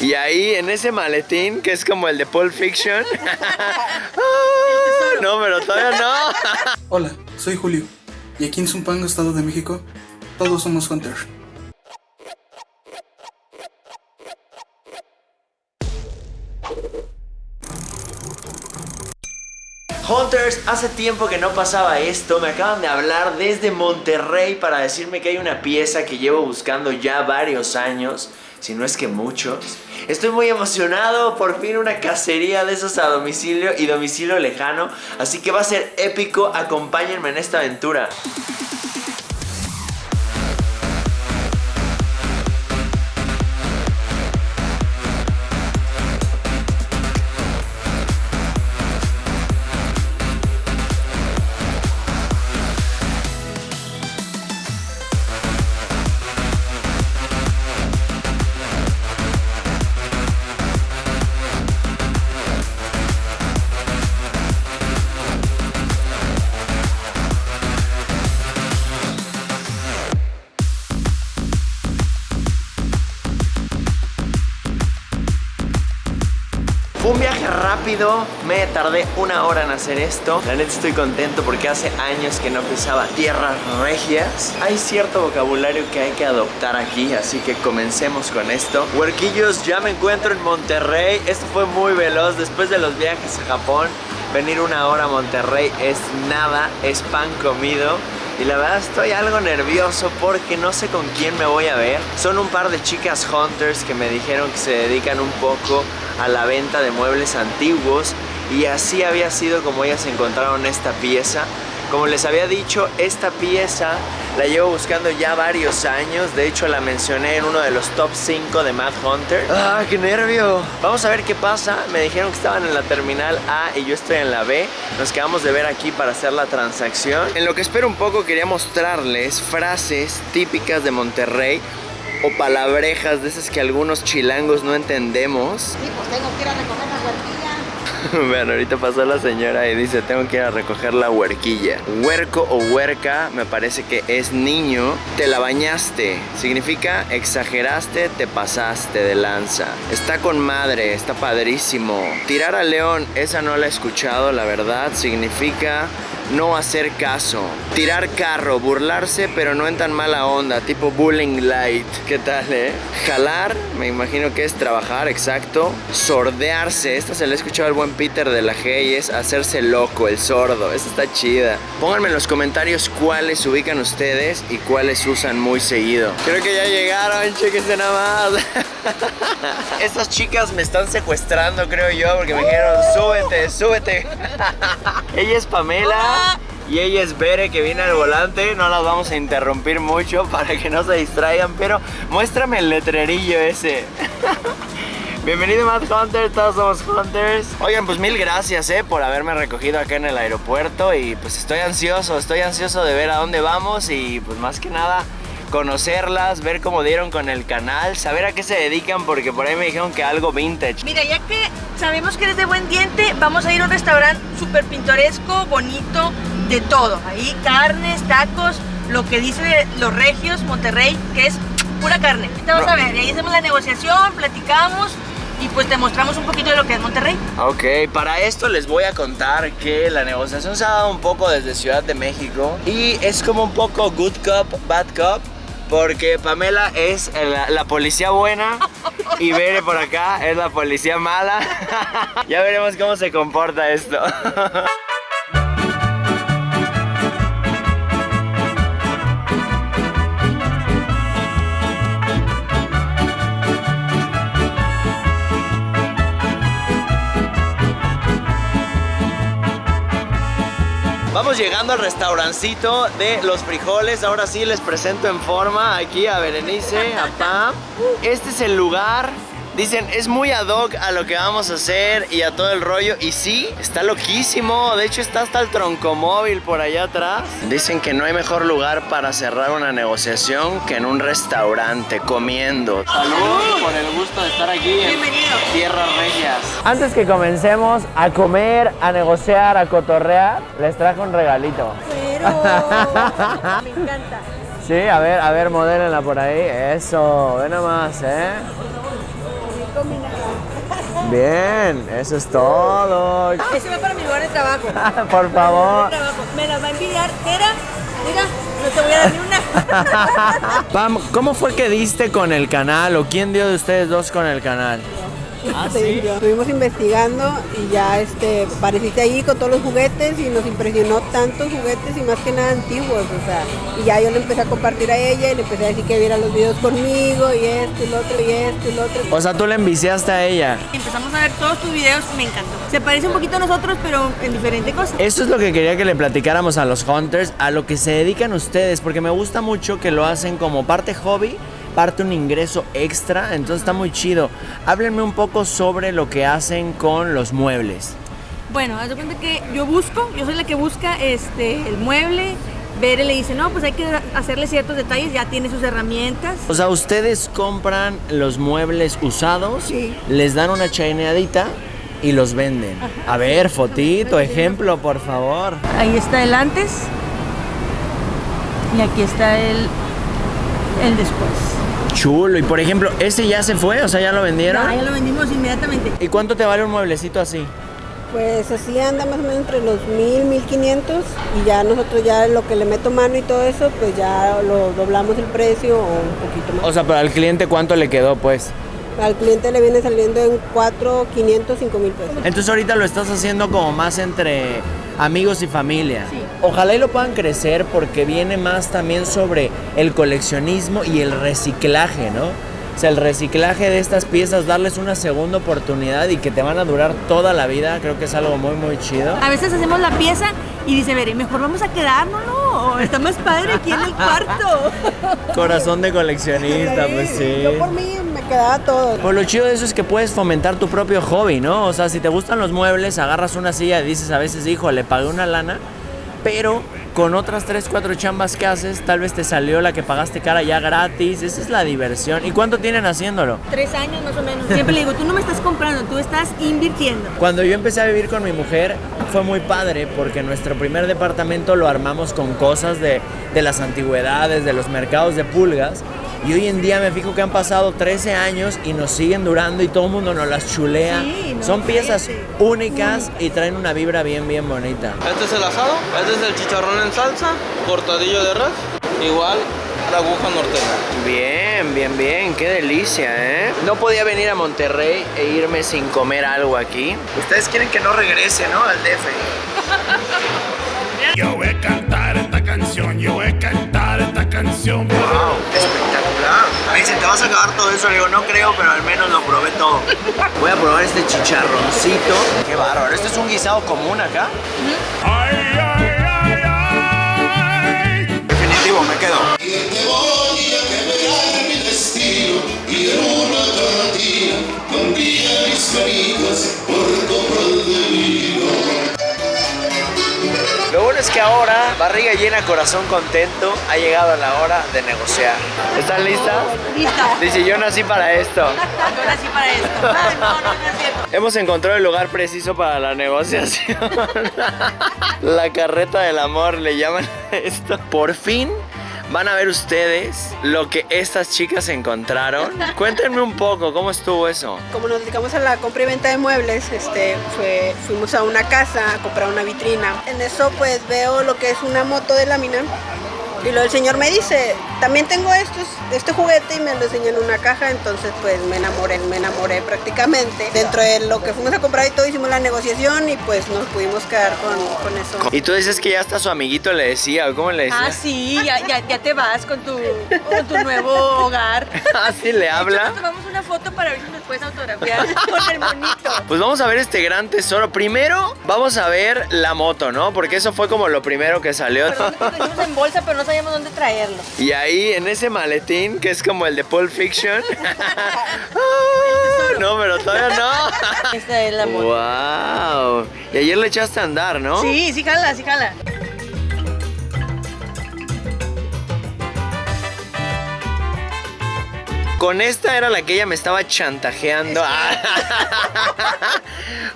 Y ahí en ese maletín, que es como el de Pulp Fiction. No, pero todavía no. Hola, soy Julio. Y aquí en Zumpango, Estado de México, todos somos hunters. Hunters, hace tiempo que no pasaba esto. Me acaban de hablar desde Monterrey para decirme que hay una pieza que llevo buscando ya varios años, si no es que muchos. Estoy muy emocionado, por fin una cacería de esos a domicilio y domicilio lejano. Así que va a ser épico, acompáñenme en esta aventura. Fue un viaje rápido, me tardé 1 hora en hacer esto. La neta estoy contento porque hace años que no pisaba tierras regias. Hay cierto vocabulario que hay que adoptar aquí, así que comencemos con esto. Huerquillos, ya me encuentro en Monterrey. Esto fue muy veloz después de los viajes a Japón. Venir 1 hora a Monterrey es nada, es pan comido. Y la verdad estoy algo nervioso porque no sé con quién me voy a ver. Son un par de chicas hunters que me dijeron que se dedican un poco a la venta de muebles antiguos. Y así había sido como ellas encontraron esta pieza. Como les había dicho, esta pieza la llevo buscando ya varios años. De hecho la mencioné en uno de los top 5 de Mad Hunter. ¡Ah, qué nervio! Vamos a ver qué pasa. Me dijeron que estaban en la terminal A y yo estoy en la B. Nos quedamos de ver aquí para hacer la transacción. En lo que espero un poco quería mostrarles frases típicas de Monterrey o palabrejas de esas que algunos chilangos no entendemos. Sí, pues tengo que ir a recoger la huerquilla. Vean, ahorita pasó la señora y dice tengo que ir a recoger la huerquilla. Huerco o huerca me parece que es niño. Te la bañaste, significa exageraste, te pasaste de lanza. Está con madre, está padrísimo. Tirar al león, esa no la he escuchado, la verdad. Significa no hacer caso. Tirar carro, burlarse pero no en tan mala onda, tipo bullying light. ¿Qué tal, Jalar, me imagino que es trabajar, exacto. Sordearse, esta se la he escuchado al buen Peter de la G y es hacerse loco, el sordo. Esta está chida. Pónganme en los comentarios cuáles ubican ustedes y cuáles usan muy seguido. Creo que ya llegaron, chéquense nada más. Estas chicas me están secuestrando, creo yo, porque me dijeron súbete, súbete. Ella es Pamela y ella es Bere, que viene al volante. No las vamos a interrumpir mucho para que no se distraigan, pero muéstrame el letrerillo ese. Bienvenido Mad Hunter, todos somos Hunters. Oigan, pues mil gracias por haberme recogido acá en el aeropuerto. Y pues estoy ansioso de ver a dónde vamos. Y pues más que nada conocerlas, ver cómo dieron con el canal, saber a qué se dedican, porque por ahí me dijeron que algo vintage. Mira, ya que sabemos que eres de buen diente, vamos a ir a un restaurante súper pintoresco, bonito, de todo. Ahí carnes, tacos, lo que dice los regios, Monterrey, que es pura carne. Te vas a ver, y ahí hacemos la negociación, platicamos y pues te mostramos un poquito de lo que es Monterrey. Ok, para esto les voy a contar que la negociación se ha dado un poco desde Ciudad de México y es como un poco good cop, bad cop, porque Pamela es la policía buena y Bere por acá es la policía mala. Ya veremos cómo se comporta esto. Vamos llegando al restaurancito de los frijoles. Ahora sí les presento en forma aquí a Berenice, a Pam. Este es el lugar. Dicen, es muy ad hoc a lo que vamos a hacer y a todo el rollo. Y sí, está loquísimo. De hecho, está hasta el troncomóvil por allá atrás. Dicen que no hay mejor lugar para cerrar una negociación que en un restaurante, comiendo. Salud por el gusto de estar aquí en Tierras Regias. Antes que comencemos a comer, a negociar, a cotorrear, les traje un regalito. Pero me encanta. Sí, a ver, modélenla por ahí. Eso, ve nomás, Bien, eso es todo. Ese va para mi lugar de trabajo. Por favor. Me la va a envidiar. Mira, no te voy a dar ni una. Pam, ¿cómo fue que diste con el canal o quién dio de ustedes dos con el canal? Estuvimos investigando y ya apareciste ahí con todos los juguetes y nos impresionó tantos juguetes y más que nada antiguos, o sea, y ya yo le empecé a compartir a ella y le empecé a decir que viera los videos conmigo y esto y lo otro y esto y lo otro. O sea, tú le enviciaste a ella. Empezamos a ver todos tus videos, me encantó. Se parece un poquito a nosotros, pero en diferente cosa. Esto es lo que quería que le platicáramos a los hunters, a lo que se dedican ustedes, porque me gusta mucho que lo hacen como parte hobby, parte un ingreso extra, entonces está muy chido. Háblenme un poco sobre lo que hacen con los muebles. Bueno, haz de cuenta que yo soy la que busca el mueble. Bere le dice, no, pues hay que hacerle ciertos detalles, ya tiene sus herramientas. O sea, ustedes compran los muebles usados, Sí. les dan una chaineadita y los venden. A ver, fotito, ejemplo, por favor. Ahí está el antes y aquí está el después. Chulo, y por ejemplo, ¿ese ya se fue? O sea, ¿ya lo vendieron? Ya lo vendimos inmediatamente. ¿Y cuánto te vale un mueblecito así? Pues así anda más o menos entre los 1,000, 1,500 y ya nosotros ya lo que le meto mano y todo eso, pues ya lo doblamos el precio o un poquito más. O sea, pero al cliente, ¿cuánto le quedó, pues? Al cliente le viene saliendo en 4,500, 5,000 pesos. Entonces ahorita lo estás haciendo como más entre amigos y familia. Sí. Ojalá y lo puedan crecer porque viene más también sobre el coleccionismo y el reciclaje, ¿no? O sea, el reciclaje de estas piezas, darles una segunda oportunidad y que te van a durar toda la vida, creo que es algo muy, muy chido. A veces hacemos la pieza y dice, Bere, mejor vamos a quedarnos, ¿no? Está más padre aquí en el cuarto. Corazón de coleccionista, pues sí. Yo por mí me quedaba todo. Pues lo chido de eso es que puedes fomentar tu propio hobby, ¿no? O sea, si te gustan los muebles, agarras una silla y dices a veces, hijo, le pagué una lana, pero con otras 3, 4 chambas que haces, tal vez te salió la que pagaste cara ya gratis. Esa es la diversión. ¿Y cuánto tienen haciéndolo? 3 años más o menos. Siempre le digo, tú no me estás comprando, tú estás invirtiendo. Cuando yo empecé a vivir con mi mujer, fue muy padre porque nuestro primer departamento lo armamos con cosas de las antigüedades, de los mercados de pulgas. Y hoy en día me fijo que han pasado 13 años y nos siguen durando y todo el mundo nos las chulea. Sí, no, son piezas cállate. únicas y traen una vibra bien, bien bonita. Este es el asado, este es el chicharrón en salsa, cortadillo de res, igual la aguja norteña. Bien, bien, bien, qué delicia, ¿eh? No podía venir a Monterrey e irme sin comer algo aquí. Ustedes quieren que no regrese, ¿no? Al DF. Yo voy a cantar esta canción, yo voy a cantar esta canción. ¡Wow! Espectacular. Me dicen, ¿te vas a acabar todo eso? Le digo, no creo, pero al menos lo probé todo. Voy a probar este chicharroncito. ¡Qué bárbaro! ¿Esto es un guisado común acá? Ay, ay, ay, ay. Definitivo, me quedo. Lo bueno es que ahora, barriga llena, corazón contento, ha llegado la hora de negociar. ¿Están listas? Lista. Dice, yo nací para esto. Yo nací para esto. Ay, no es cierto. Hemos encontrado el lugar preciso para la negociación. La carreta del amor le llaman a esto. Por fin van a ver ustedes lo que estas chicas encontraron. Cuéntenme un poco, ¿cómo estuvo eso? Como nos dedicamos a la compra y venta de muebles, fuimos a una casa a comprar una vitrina. En eso pues veo lo que es una moto de lámina. Y luego el señor me dice, también tengo este juguete y me lo enseñó en una caja, entonces pues me enamoré prácticamente. Dentro de lo que fuimos a comprar y todo hicimos la negociación y pues nos pudimos quedar con eso. Y tú dices que ya hasta su amiguito le decía, ¿o cómo le decía? Ah, sí, ya te vas con tu nuevo hogar. ¿Así le habla? Nos tomamos una foto para ver si nos puedes autografiar con el monito. Pues vamos a ver este gran tesoro. Primero vamos a ver la moto, ¿no? Porque eso fue como lo primero que salió. Nosotros lo trajimos en bolsa, pero no sabíamos dónde traerlo. Y ahí en ese maletín, que es como el de Pulp Fiction. No, pero todavía no. Esta es la moto. ¡Wow! Y ayer le echaste a andar, ¿no? Sí, sí jala, sí jala. Con esta era la que ella me estaba chantajeando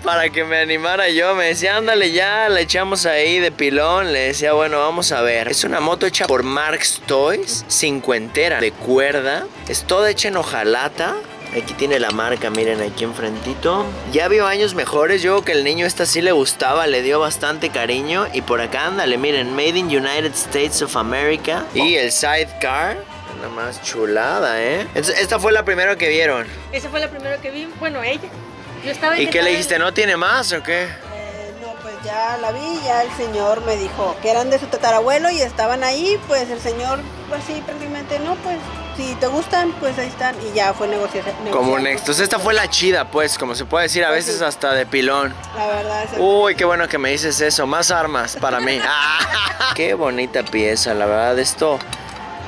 para que me animara yo. Me decía, ándale ya, la echamos ahí de pilón. Le decía, bueno, vamos a ver. Es una moto hecha por Mark's Toys, cincuentera, de cuerda. Es toda hecha en hojalata. Aquí tiene la marca, miren, aquí enfrentito. Ya vio años mejores, yo creo que el niño esta sí le gustaba, le dio bastante cariño. Y por acá, ándale, miren, Made in United States of America. Y el sidecar, nada más chulada, ¿eh? Entonces, esta fue la primera que vieron. Esa fue la primera que vi, bueno, ella. Yo estaba ¿Y qué le dijiste? ¿No tiene más o qué? No, pues ya la vi, ya el señor me dijo que eran de su tatarabuelo y estaban ahí, pues el señor, pues sí, prácticamente no, pues si te gustan, pues ahí están y ya fue negociación. Como un ex. Entonces esta fue la chida, pues, como se puede decir, a veces hasta de pilón. La verdad es Uy, qué bueno que me dices eso. Más armas para mí. Qué bonita pieza, la verdad. Esto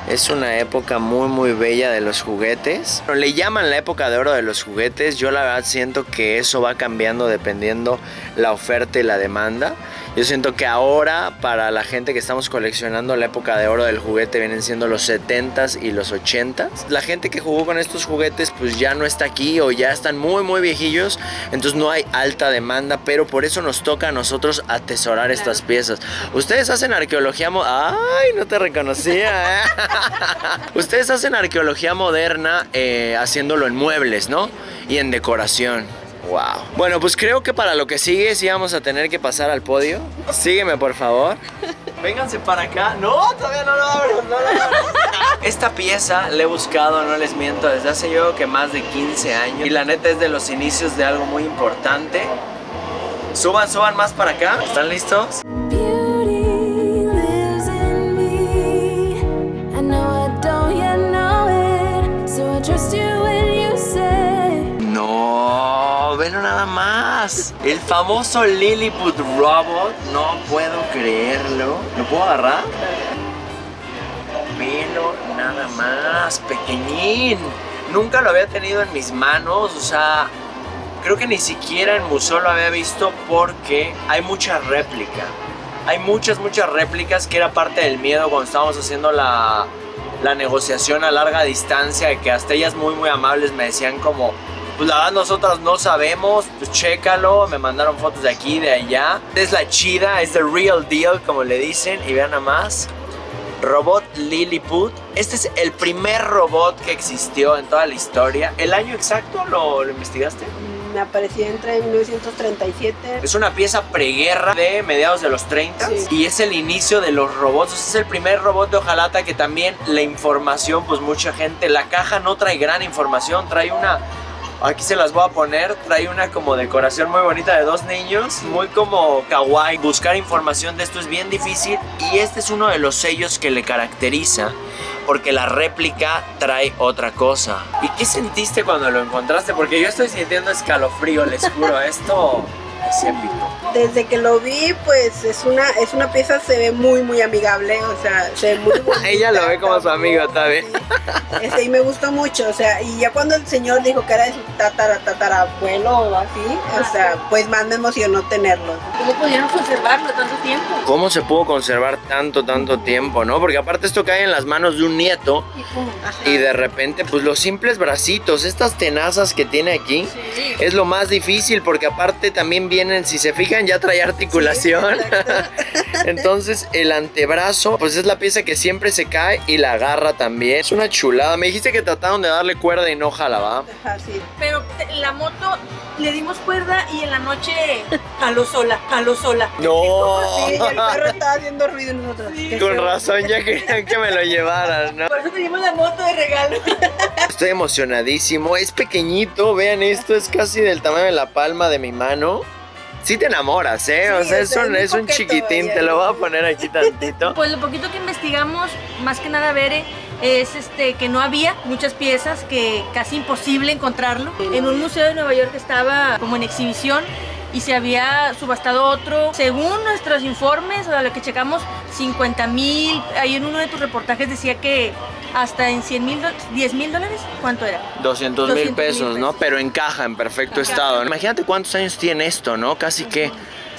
es una época muy, muy bella de los juguetes. Le llaman la época de oro de los juguetes. Yo la verdad siento que eso va cambiando dependiendo la oferta y la demanda. Yo siento que ahora, para la gente que estamos coleccionando, la época de oro del juguete vienen siendo los 70s y los 80s. La gente que jugó con estos juguetes pues ya no está aquí o ya están muy, muy viejillos. Entonces no hay alta demanda, pero por eso nos toca a nosotros atesorar estas piezas. Ustedes hacen arqueología... ¡Ay, no te reconocía! Ustedes hacen arqueología moderna haciéndolo en muebles, ¿no? Y en decoración. Wow. Bueno, pues creo que para lo que sigue sí vamos a tener que pasar al podio. Sígueme, por favor. Vénganse para acá. No, todavía no lo abro. No lo abro. Esta pieza la he buscado, no les miento, desde hace yo creo que más de 15 años. Y la neta es de los inicios de algo muy importante. Suban, suban más para acá. ¿Están listos? Bueno, nada más. El famoso Lilliput Robot. No puedo creerlo. ¿Lo puedo agarrar? Velo nada más. Pequeñín. Nunca lo había tenido en mis manos. O sea, creo que ni siquiera en museo lo había visto porque hay mucha réplica. Hay muchas réplicas, que era parte del miedo cuando estábamos haciendo la negociación a larga distancia. Que hasta ellas muy, muy amables me decían como... Pues la verdad nosotros no sabemos, pues chécalo, me mandaron fotos de aquí, de allá. Es la chida, es the real deal como le dicen. Y vean nada más, Robot Lilliput. Este es el primer robot que existió en toda la historia. ¿El año exacto lo investigaste? Me apareció entre 1937. Es una pieza preguerra de mediados de los 30 sí. Y es el inicio de los robots. Es el primer robot de hojalata que también la información, pues mucha gente, la caja no trae gran información, trae una... Aquí se las voy a poner, trae una como decoración muy bonita de dos niños, muy como kawaii. Buscar información de esto es bien difícil y este es uno de los sellos que le caracteriza, porque la réplica trae otra cosa. ¿Y qué sentiste cuando lo encontraste? Porque yo estoy sintiendo escalofrío, les juro, esto es épico. Desde que lo vi, pues es una pieza, se ve muy, muy amigable, o sea, se ve muy bonita. Ella lo ve como su amigo, está bien. Sí. Y me gustó mucho, o sea, y ya cuando el señor dijo que era de su tatarabuelo o así, o sea, pues más me emocionó tenerlo. ¿Cómo pudieron conservarlo tanto tiempo? ¿Cómo se pudo conservar tanto tiempo, no? Porque aparte esto cae en las manos de un nieto y de repente, pues los simples bracitos, estas tenazas que tiene aquí, Sí. es lo más difícil porque aparte también vienen, si se fijan, ya trae articulación. Sí, Entonces el antebrazo, pues es la pieza que siempre se cae y la garra también. Es una chulada. Me dijiste que trataron de darle cuerda y no jalaba. Así. Pero la moto le dimos cuerda y en la noche jaló sola. No. Sí, y el perro estaba haciendo ruido en nosotros. ¿Qué Con fue? razón ya querían que me lo llevaran, ¿no? Por eso teníamos la moto de regalo. Estoy emocionadísimo. Es pequeñito, vean esto, es casi del tamaño de la palma de mi mano. Sí te enamoras, ¿eh? Sí, o sea, o sea, es un coqueto, chiquitín. ya. Te lo voy a poner aquí tantito. Pues lo poquito que investigamos, más que nada, Bere, es que no había muchas piezas, que casi imposible encontrarlo. En un museo de Nueva York estaba como en exhibición y se había subastado otro. Según nuestros informes, o lo que checamos, 50,000. Ahí en uno de tus reportajes decía que hasta en 10,000 dólares. ¿Cuánto era? 200,000 pesos, ¿no? pesos. Pero en caja, en perfecto En caja. estado. Imagínate cuántos años tiene esto, ¿no? Casi que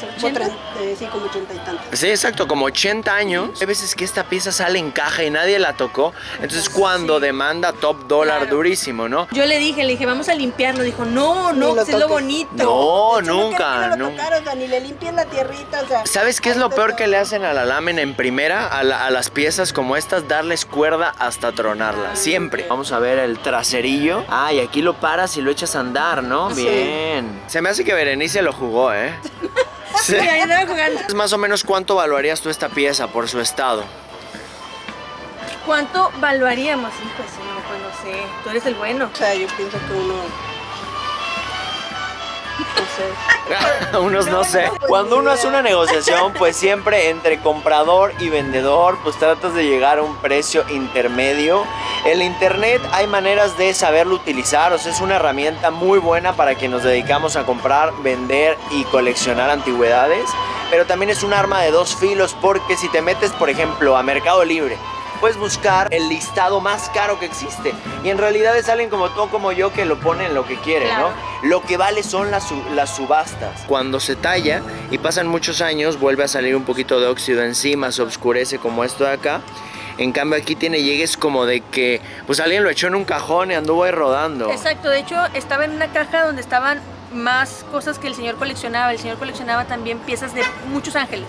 ¿80? Sí, como 80 y tantos. Sí, exacto, como 80 años. Hay veces que esta pieza sale en caja y nadie la tocó. Entonces cuando demanda top dólar Claro. durísimo, ¿no? Yo le dije, vamos a limpiarlo. Dijo, no, Ni lo pues es lo toques. bonito. No, De hecho, no nunca, quiero que lo nunca. tocar, o sea, ni le limpien la tierrita, o sea. ¿Sabes qué es lo peor que le hacen a la lámina en primera? A las piezas como estas, darles cuerda hasta tronarla. Siempre. Vamos a ver el traserillo. Ah, y aquí lo paras y lo echas a andar, ¿no? Sí. Bien. Se me hace que Berenice lo jugó, ¿eh? Sí. Sí, ahí andaba jugando. Más o menos, ¿cuánto valuarías tú esta pieza por su estado? ¿Cuánto valuaríamos? Hijo, eso no, pues no sé. Tú eres el bueno. O sea, yo pienso que uno. No sé. Unos no sé. Cuando uno hace una negociación, pues siempre entre comprador y vendedor, pues tratas de llegar a un precio intermedio. El internet hay maneras de saberlo utilizar, o sea, es una herramienta muy buena para quien nos dedicamos a comprar, vender y coleccionar antigüedades, pero también es un arma de dos filos porque si te metes, por ejemplo, a Mercado Libre, puedes buscar el listado más caro que existe y en realidad es alguien como tú, como yo, que lo pone en lo que quiere, Claro. ¿no? Lo que vale son las subastas. Cuando se talla y pasan muchos años, vuelve a salir un poquito de óxido encima, se oscurece como esto de acá. En cambio aquí tiene llegues como de que pues alguien lo echó en un cajón y anduvo ahí rodando. Exacto, de hecho estaba en una caja donde estaban más cosas que el señor coleccionaba. El señor coleccionaba también piezas de muchos ángeles.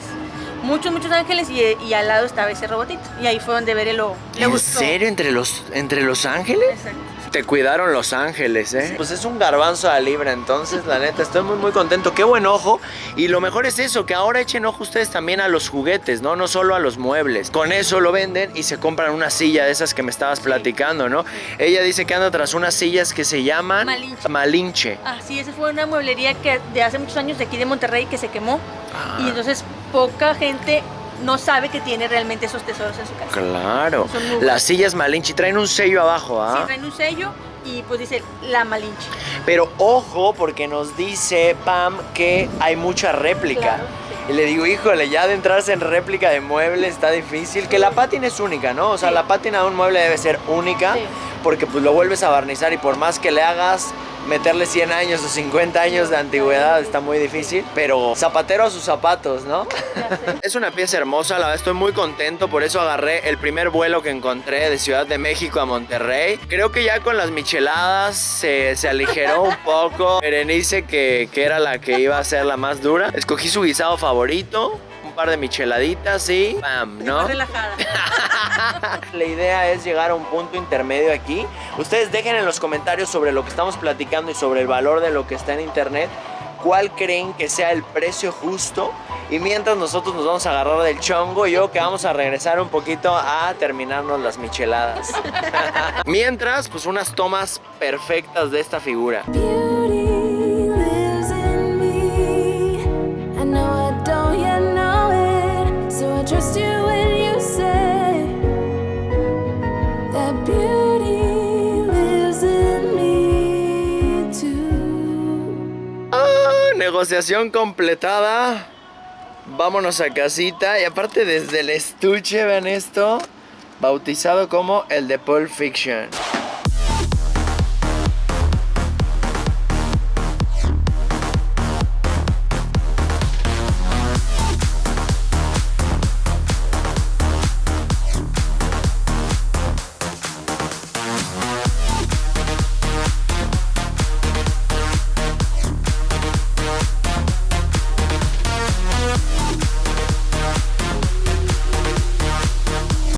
Muchos ángeles y al lado estaba ese robotito. Y ahí fue donde Bere le ¿En gustó. serio? ¿Entre los ángeles? Exacto. Te cuidaron los ángeles, ¿eh? Pues es un garbanzo a la libra, entonces, la neta, estoy muy contento. Qué buen ojo. Y lo mejor es eso, que ahora echen ojo ustedes también a los juguetes, ¿no? No solo a los muebles. Con eso lo venden y se compran una silla de esas que me estabas platicando, ¿no? Ella dice que anda tras unas sillas que se llaman Malinche. Ah, sí, esa fue una mueblería que de hace muchos años de aquí de Monterrey que se quemó. Ah. Y entonces poca gente no sabe que tiene realmente esos tesoros en su casa. Claro. Son muy buenas. Las sillas Malinche traen un sello abajo, ¿ah? Sí, traen un sello y pues dice la Malinche. Pero ojo, porque nos dice Pam que hay mucha réplica. Claro, Y le digo, híjole, ya de entrarse en réplica de mueble está difícil. Que la pátina es única, ¿no? O sea, Sí. la pátina de un mueble debe ser única. Sí. Porque pues lo vuelves a barnizar y por más que le hagas meterle 100 años o 50 años de antigüedad está muy difícil. Pero zapatero a sus zapatos, ¿no? Es una pieza hermosa, la verdad estoy muy contento. Por eso agarré el primer vuelo que encontré de Ciudad de México a Monterrey. Creo que ya con las micheladas se aligeró un poco. Berenice, que era la que iba a ser la más dura. Escogí su guisado favorito, un par de micheladitas y ¡pam! ¿no? Más relajada. La idea es llegar a un punto intermedio aquí. Ustedes dejen en los comentarios sobre lo que estamos platicando y sobre el valor de lo que está en internet. ¿Cuál creen que sea el precio justo? Y mientras nosotros nos vamos a agarrar del chongo, yo que vamos a regresar un poquito a terminarnos las micheladas. Mientras, pues unas tomas perfectas de esta figura. Beauty lives in me. I know I don't yet know it, so I trust you when you say that beauty lives in me too. Negociación completada. Vámonos a casita. Y aparte desde el estuche, vean esto, bautizado como el de Pulp Fiction.